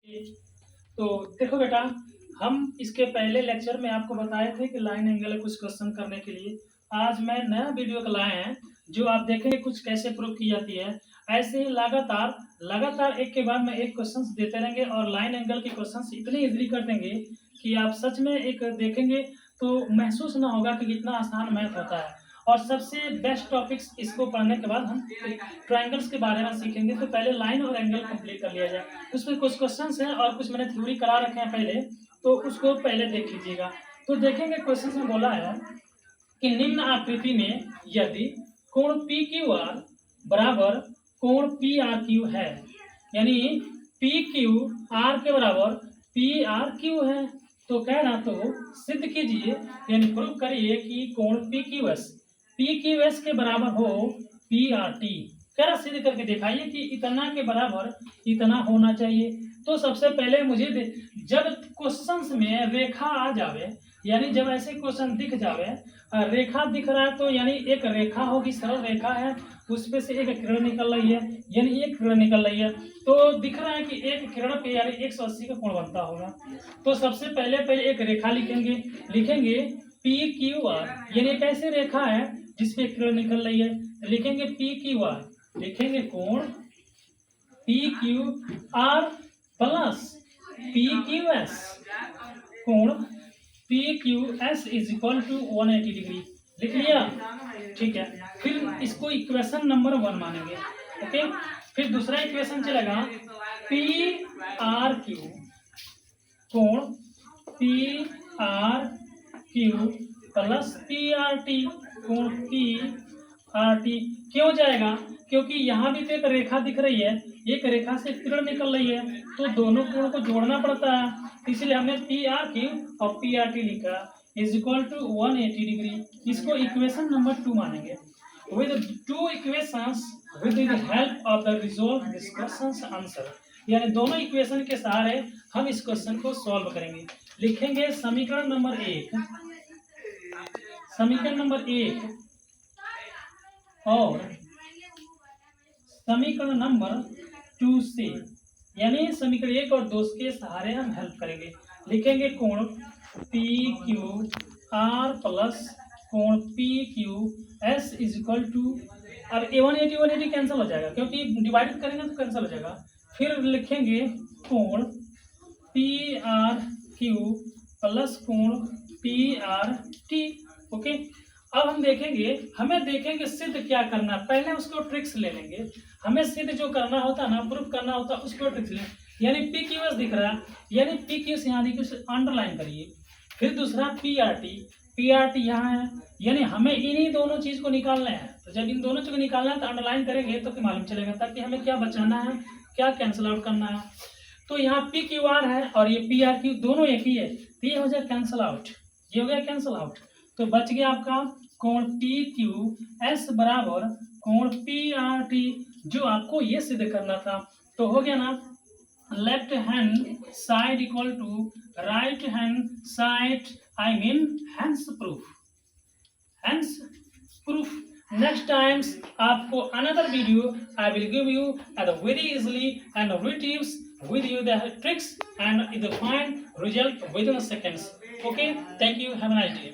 तो देखो बेटा, हम इसके पहले लेक्चर में आपको बताए थे कि लाइन एंगल कुछ क्वेश्चन करने के लिए आज मैं नया वीडियो को लाए हैं जो आप देखेंगे कुछ कैसे प्रूव की जाती है। ऐसे ही लगातार लगातार एक के बाद में एक क्वेश्चंस देते रहेंगे और लाइन एंगल के क्वेश्चंस इतने इजीली कर देंगे कि आप सच में एक देखेंगे तो महसूस ना होगा कि कितना आसान मैथ होता है। और सबसे बेस्ट टॉपिक्स इसको पढ़ने के बाद हम ट्रायंगल्स के बारे में सीखेंगे। तो पहले लाइन और एंगल कंप्लीट कर लिया जाए। उसमें कुछ क्वेश्चंस हैं और कुछ मैंने थ्योरी करा रखे हैं पहले, तो उसको पहले देख लीजिएगा। तो देखेंगे क्वेश्चन में बोला है कि निम्न आकृति में यदि कोण पी क्यू आर बराबर कोण पी आर क्यू है, यानी पी क्यू आर के बराबर पी आर क्यू है, तो कहना तो सिद्ध कीजिए यानी प्रूव करिए कि कोण पी क्यू एस के बराबर हो पी आर टी। कह रहा सिद्ध करके दिखाइए कि इतना के बराबर इतना होना चाहिए। तो सबसे पहले मुझे जब क्वेश्चंस में रेखा आ जावे, यानी जब ऐसे क्वेश्चन दिख जावे, रेखा दिख रहा है तो यानी एक रेखा होगी, सरल रेखा है, उसपे से एक किरण निकल रही है, यानी एक किरण निकल रही है, तो दिख रहा है कि एक किरण पे यानी 180 का कोण बनता होगा। तो सबसे पहले एक रेखा लिखेंगे पी क्यू आर, यानी एक ऐसी रेखा है जिसपे किरण निकल रही है, लिखेंगे पी क्यू आर, लिखेंगे कोण P Q R plus P Q S, कोण P Q S is equal to 180 degree. लिख लिया, ठीक है। फिर इसको इक्वेशन नंबर 1 मानेंगे, ओके। फिर दूसरा इक्वेशन चलेगा पी आर क्यू, कोण P R Q plus P R T, कोण पी आर टी। क्यों जाएगा? क्योंकि यहाँ भी तो एक रेखा दिख रही है, एक रेखा से किरण निकल रही है, तो दोनों कोण को जोड़ना पड़ता है, इसलिए हमने पी आर क्यू और पी आर टी लिखा इज इक्वल टू 180 डिग्री। इसको इक्वेशन नंबर 2 मानेंगे। With 2 equations with the help of the resolve this questions answer, यानी दोनों इक्वेशन के सहारे हम इस क्वेश्चन को सॉल्व करेंगे। लिखेंगे समीकरण नंबर 1, समीकरण नंबर 1 और समीकरण नंबर 2 से, यानी समीकरण 1 और 2 के सहारे हम हेल्प करेंगे। लिखेंगे कोण पी क्यू आर प्लस कोण P Q S is equal to, अब 180 कैंसिल हो जाएगा क्योंकि डिवाइड करेंगे तो कैंसिल हो जाएगा। फिर लिखेंगे कोण पी आर क्यू प्लस कोण पी आर टी, ओके। अब हम हमें देखेंगे सिद्ध क्या करना है, पहले उसको ट्रिक्स ले लेंगे। हमें सिद्ध जो करना होता है ना, प्रूफ करना होता है, उसको ट्रिक्स ले। यानी पी क्यू एस दिख रहा है, यानी पी क्यू एस यहाँ देखिए, उसे अंडरलाइन करिए। फिर दूसरा पी आर टी यहाँ है, यानी हमें इन्हीं दोनों चीज को निकालना है। तो जब इन दोनों चीज को निकालना है तो अंडरलाइन करेंगे तो मालूम चलेगा, ताकि हमें क्या बचाना है, क्या कैंसिल आउट करना है। तो यहाँ पी क्यू आर है और ये पी आर क्यू दोनों एक ही है, तो ये हो जाए कैंसिल आउट, ये हो गया कैंसिल आउट। तो बच गया आपका कोण पी क्यू एस बराबर कोण पी आर टी, जो आपको ये सिद्ध करना था। तो हो गया ना, left hand side equal to right hand side, I mean hence proof. Next times आपको another video I will give you at very easily and retrieves with you the tricks and the find result within seconds. Okay, thank you, have a nice day.